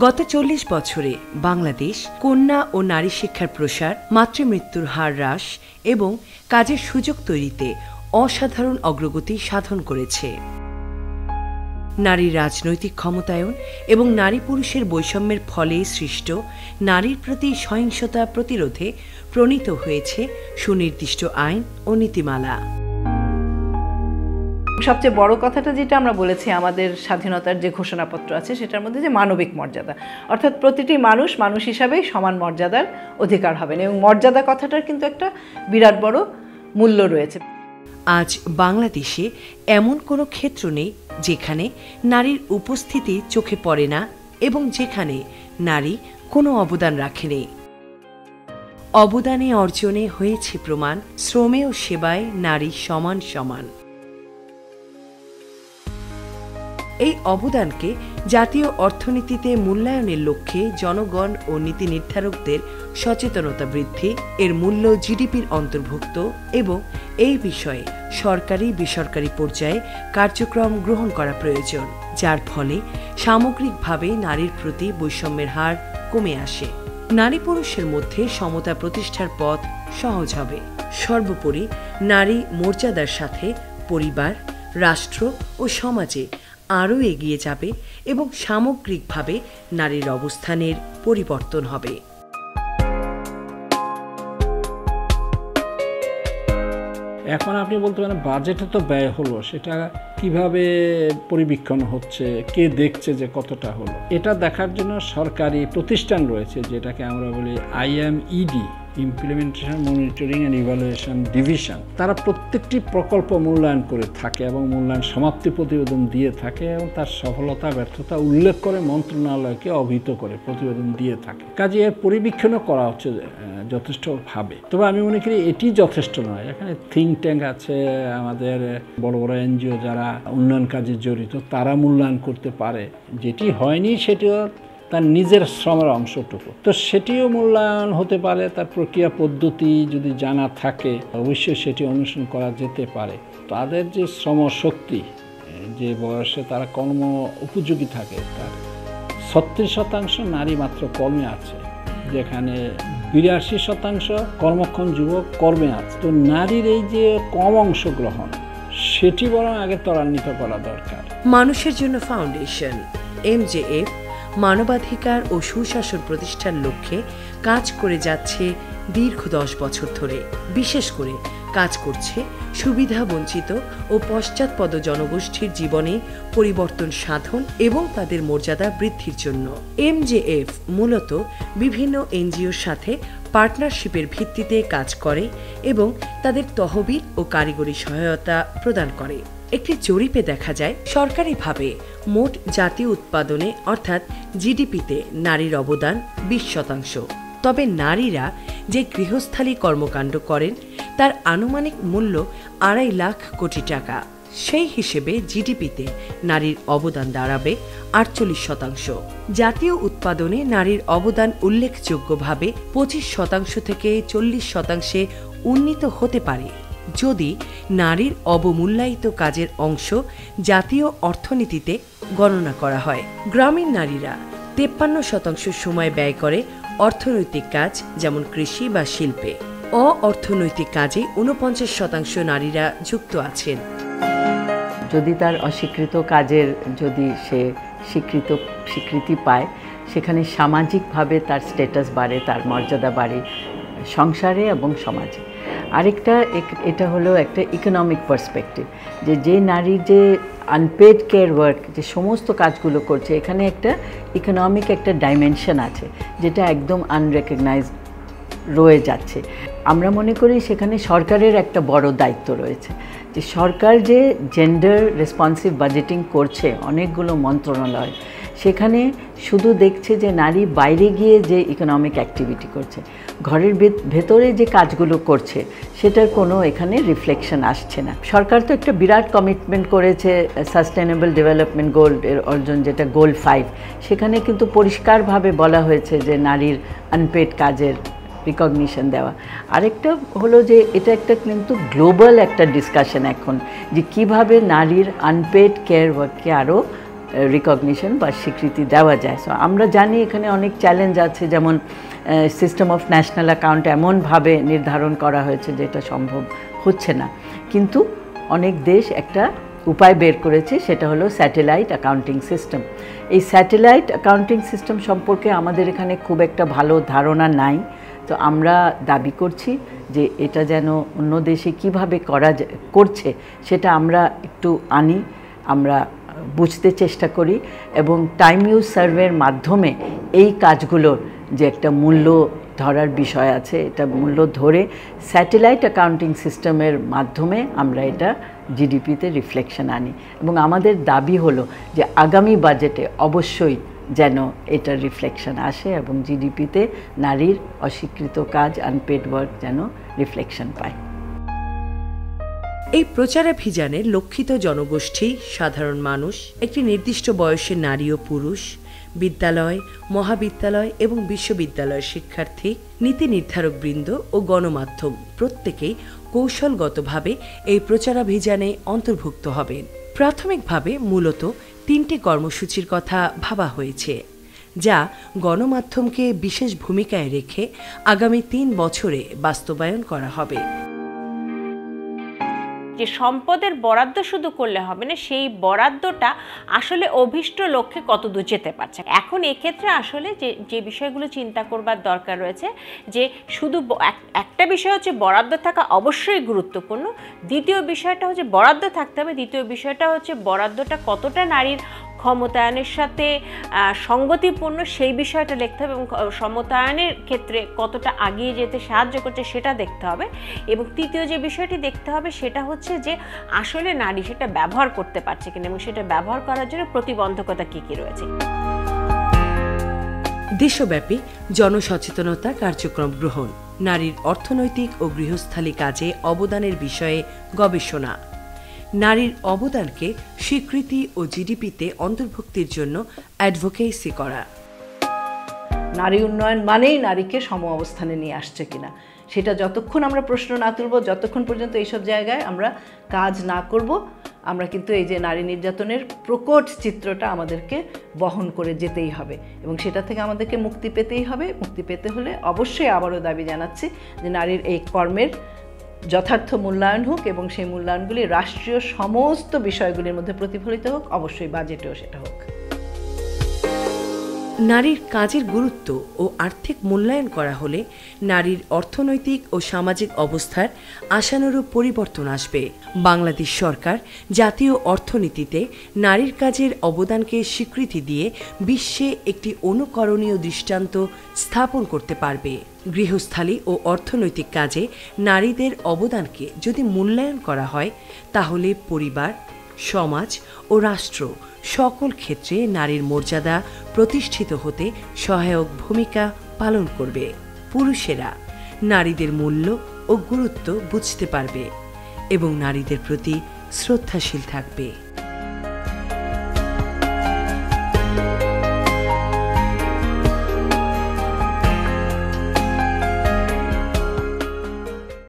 গত ৪০ বছরে বাংলাদেশ কন্যা ও নারী শিক্ষার প্রসার, মাতৃমৃত্যুর হার হ্রাস এবং কাজের সুযোগ তৈরিতে অসাধারণ অগ্রগতি সাধন করেছে। নারীর রাজনৈতিক ক্ষমতায়ন এবং নারী পুরুষের বৈষম্যের ফলে সৃষ্ট নারীর প্রতি সহিংসতা প্রতিরোধে প্রণীত হয়েছে সুনির্দিষ্ট আইন ও নীতিমালা। সবচেয়ে বড় কথাটা যেটা আমরা বলেছি আমাদের স্বাধীনতার যে ঘোষণাপত্র আছে সেটার মধ্যে যে মানবিক মর্যাদা, অর্থাৎ প্রতিটি মানুষ মানুষ হিসাবেই সমান মর্যাদার অধিকার হবেন এবং মর্যাদা কথাটার কিন্তু একটা বিরাট বড় মূল্য রয়েছে। আজ বাংলাদেশে এমন কোনো ক্ষেত্র নেই যেখানে নারীর উপস্থিতি চোখে পড়ে না এবং যেখানে নারী কোনো অবদান রাখেনি। অবদানে অর্জনে হয়েছে প্রমাণ, শ্রমে ও সেবায় নারী সমান সমান। এই অবদানকে জাতীয় অর্থনীতিতে মূল্যায়নের লক্ষ্যে জনগণ ও নীতি নির্ধারকদের সচেতনতা বৃদ্ধি, এর মূল্য জিডিপির অন্তর্ভুক্ত এবং এই বিষয়ে সরকারি বেসরকারি পর্যায়ে কার্যক্রম গ্রহণ করা প্রয়োজন, যার ফলে সামগ্রিকভাবে নারীর প্রতি বৈষম্যের হার কমে আসে। নারী পুরুষের মধ্যে সমতা প্রতিষ্ঠার পথ সহজ হবে। সর্বোপরি নারী মর্যাদার সাথে পরিবার, রাষ্ট্র ও সমাজে আরও এগিয়ে যাবে এবং সামগ্রিকভাবে নারীর অবস্থানের পরিবর্তন হবে। এখন আপনি বলতে পারেন বাজেটে তো ব্যয় হলো, সেটা কিভাবে পরিবীক্ষণ হচ্ছে, কে দেখছে যে কতটা হলো, এটা দেখার জন্য সরকারি প্রতিষ্ঠান রয়েছে যেটাকে আমরা বলি IMED, implementation monitoring and evaluation division. তারা প্রত্যেকটি প্রকল্প মূল্যায়ন করে থাকে এবং মূল্যায়ন সমাপ্তি প্রতিবেদন দিয়ে থাকে এবং তার সফলতা ব্যর্থতা উল্লেখ করে মন্ত্রণালয়কে অবহিত করে প্রতিবেদন দিয়ে থাকে। কাজে এর পরিবীক্ষণও করা হচ্ছে যথেষ্টভাবে। তবে আমি মনে করি এটি যথেষ্ট নয়। এখানে থিঙ্ক ট্যাঙ্ক আছে, আমাদের বড় বড় NGO যারা উন্নয়ন কাজে জড়িত, তারা মূল্যায়ন করতে পারে। যেটি হয়নি সেটিও তার নিজের শ্রমের অংশটুকু, তো সেটিও মূল্যায়ন হতে পারে। তার প্রক্রিয়া পদ্ধতি যদি জানা থাকে অবশ্যই সেটি অনুসরণ করা যেতে পারে। তাদের যে শ্রমশক্তি, যে বয়সে তারা কর্ম উপযোগী থাকে, তার 36% নারী মাত্র কর্মে আছে, যেখানে 82% কর্মক্ষম যুবক কর্মে আছে। তো নারীর এই যে কম অংশগ্রহণ, সেটি বরং আগে ত্বরান্বিত করা দরকার। মানুষের জন্য ফাউন্ডেশন MJF মানবাধিকার ও সুশাসন প্রতিষ্ঠার লক্ষ্যে কাজ করে যাচ্ছে দীর্ঘ 10 বছর ধরে। বিশেষ করে কাজ করছে সুবিধা বঞ্চিত ও পশ্চাৎপদ জনগোষ্ঠীর জীবনে পরিবর্তন সাধন এবং তাদের মর্যাদা বৃদ্ধির জন্য। MJF মূলত বিভিন্ন NGOর সাথে পার্টনারশিপের ভিত্তিতে কাজ করে এবং তাদের তহবিল ও কারিগরি সহায়তা প্রদান করে। একটি জরিপে দেখা যায় সরকারিভাবে মোট জাতীয় উৎপাদনে অর্থাৎ GDPতে নারীর অবদান 20%। তবে নারীরা যে গৃহস্থালী কর্মকাণ্ড করেন তার আনুমানিক মূল্য 2.5 লাখ কোটি টাকা। সেই হিসেবে GDPতে নারীর অবদান দাঁড়াবে 48%। জাতীয় উৎপাদনে নারীর অবদান উল্লেখযোগ্যভাবে 25% থেকে 40% উন্নীত হতে পারে যদি নারীর অবমূল্যায়িত কাজের অংশ জাতীয় অর্থনীতিতে গণনা করা হয়। গ্রামীণ নারীরা 53% সময় ব্যয় করে অর্থনৈতিক কাজ, যেমন কৃষি বা শিল্পে। অর্থনৈতিক কাজে 49% নারীরা যুক্ত আছেন। যদি তার অস্বীকৃত কাজের যদি সে স্বীকৃতি পায়, সেখানে সামাজিকভাবে তার স্ট্যাটাস বাড়ে, তার মর্যাদা বাড়ে সংসারে এবং সমাজে। আরেকটা এটা হলো একটা ইকোনমিক পার্সপেক্টিভ, যে নারীর যে আনপেড কেয়ার ওয়ার্ক, যে সমস্ত কাজগুলো করছে, এখানে একটা ইকোনমিক একটা ডাইমেনশন আছে যেটা একদম আনরেকগনাইজড রয়ে যাচ্ছে। আমরা মনে করি সেখানে সরকারের একটা বড় দায়িত্ব রয়েছে, যে সরকার যে জেন্ডার রেসপন্সিভ বাজেটিং করছে অনেকগুলো মন্ত্রণালয়, সেখানে শুধু দেখছে যে নারী বাইরে গিয়ে যে ইকোনমিক অ্যাক্টিভিটি করছে, ঘরের ভেতরে যে কাজগুলো করছে সেটার কোনো এখানে রিফ্লেকশন আসছে না। সরকার তো একটা বিরাট কমিটমেন্ট করেছে সাস্টেনেবল ডেভেলপমেন্ট গোল এর অর্জন, যেটা গোল 5, সেখানে কিন্তু পরিষ্কারভাবে বলা হয়েছে যে নারীর আনপেড কাজের রিকগনিশন দেওয়া। আরেকটা হলো যে এটা একটা কিন্তু গ্লোবাল একটা ডিসকাশন এখন, যে কিভাবে নারীর আনপেড কেয়ার ওয়ার্ককে আরও রিকগনিশন বা স্বীকৃতি দেওয়া যায়। সো আমরা জানি এখানে অনেক চ্যালেঞ্জ আছে, যেমন সিস্টেম অফ ন্যাশনাল অ্যাকাউন্ট এমনভাবে নির্ধারণ করা হয়েছে যেটা সম্ভব হচ্ছে না, কিন্তু অনেক দেশ একটা উপায় বের করেছে, সেটা হলো স্যাটেলাইট অ্যাকাউন্টিং সিস্টেম। এই স্যাটেলাইট অ্যাকাউন্টিং সিস্টেম সম্পর্কে আমাদের এখানে খুব একটা ভালো ধারণা নাই। তো আমরা দাবি করছি যে এটা যেন অন্য দেশে কীভাবে করছে সেটা আমরা একটু আনি, আমরা বুঝতে চেষ্টা করি, এবং টাইম ইউজ সার্ভের মাধ্যমে এই কাজগুলোর যে একটা মূল্য ধরার বিষয় আছে, এটা মূল্য ধরে স্যাটেলাইট অ্যাকাউন্টিং সিস্টেমের মাধ্যমে আমরা এটা জিডিপিতে রিফ্লেকশন আনি। এবং আমাদের দাবি হলো যে আগামী বাজেটে অবশ্যই যেন এটার রিফ্লেকশন আসে এবং জিডিপিতে নারীর অস্বীকৃত কাজ, আনপেড ওয়ার্ক যেন রিফ্লেকশন পায়। এই প্রচারাভিযানে লক্ষিত জনগোষ্ঠী, সাধারণ মানুষ, একটি নির্দিষ্ট বয়সের নারী ও পুরুষ, বিদ্যালয়, মহাবিদ্যালয় এবং বিশ্ববিদ্যালয়ের শিক্ষার্থী, নীতি নির্ধারক বৃন্দ ও গণমাধ্যম প্রত্যেকেই কৌশলগতভাবে এই প্রচারাভিযানে অন্তর্ভুক্ত হবেন। প্রাথমিকভাবে মূলত 3টি কর্মসূচির কথা ভাবা হয়েছে, যা গণমাধ্যমকে বিশেষ ভূমিকায় রেখে আগামী 3 বছরে বাস্তবায়ন করা হবে। যে সম্পদের বরাদ্দ শুধু করলে হবে না, সেই বরাদ্দটা আসলে অভীষ্ট লক্ষ্যে কতদূর যেতে পারছে। এখন এক্ষেত্রে আসলে যে বিষয়গুলো চিন্তা করবার দরকার রয়েছে, যে শুধু একটা বিষয় হচ্ছে বরাদ্দ থাকা অবশ্যই গুরুত্বপূর্ণ, দ্বিতীয় বিষয়টা হচ্ছে বরাদ্দ থাকতে হবে, দ্বিতীয় বিষয়টা হচ্ছে বরাদ্দটা কতটা নারীর ক্ষমতায়নের সাথে সঙ্গতিপূর্ণ সেই বিষয়টা দেখতে হবে, এবং সমতায়নের ক্ষেত্রে কতটা এগিয়ে যেতে সাহায্য করছে সেটা দেখতে হবে। এবং তৃতীয় যে বিষয়টি দেখতে হবে সেটা হচ্ছে যে আসলে নারী সেটা ব্যবহার করতে পারছে কিনা, এবং সেটা ব্যবহার করার জন্য প্রতিবন্ধকতা কী কী রয়েছে। দেশব্যাপী জনসচেতনতা কার্যক্রম গ্রহণ, নারীর অর্থনৈতিক ও গৃহস্থালী কাজে অবদানের বিষয়ে গবেষণা, নারীর অবদানকে স্বীকৃতি ও জিডিপিতে অন্তর্ভুক্তির জন্য অ্যাডভোকেসি করা। নারী উন্নয়ন মানেই নারীকে সম অবস্থানে নিয়ে আসছে কিনা, সেটা যতক্ষণ আমরা প্রশ্ন না তুলব, যতক্ষণ পর্যন্ত এইসব জায়গায় আমরা কাজ না করব, আমরা কিন্তু এই যে নারী নির্যাতনের প্রকট চিত্রটা আমাদেরকে বহন করে যেতেই হবে, এবং সেটা থেকে আমাদেরকে মুক্তি পেতেই হবে। মুক্তি পেতে হলে অবশ্যই আবারও দাবি জানাচ্ছি যে নারীর এই কর্মের যথার্থ মূল্যায়ন হোক, এবং সেই মূল্যায়নগুলি রাষ্ট্রীয় সমস্ত বিষয়গুলির মধ্যে প্রতিফলিত হোক, অবশ্যই বাজেটেও সেটা হোক। নারীর কাজের গুরুত্ব ও আর্থিক মূল্যায়ন করা হলে নারীর অর্থনৈতিক ও সামাজিক অবস্থার আশানুরূপ পরিবর্তন আসবে। বাংলাদেশ সরকার জাতীয় অর্থনীতিতে নারীর কাজের অবদানকে স্বীকৃতি দিয়ে বিশ্বে একটি অনুকরণীয় দৃষ্টান্ত স্থাপন করতে পারবে। গৃহস্থালী ও অর্থনৈতিক কাজে নারীদের অবদানকে যদি মূল্যায়ন করা হয়, তাহলে পরিবার, সমাজ ও রাষ্ট্র সকল ক্ষেত্রে নারীর মর্যাদা প্রতিষ্ঠিত হতে সহায়ক ভূমিকা পালন করবে। পুরুষেরা নারীদের মূল্য ও গুরুত্ব বুঝতে পারবে এবং নারীদের প্রতি শ্রদ্ধাশীল থাকবে।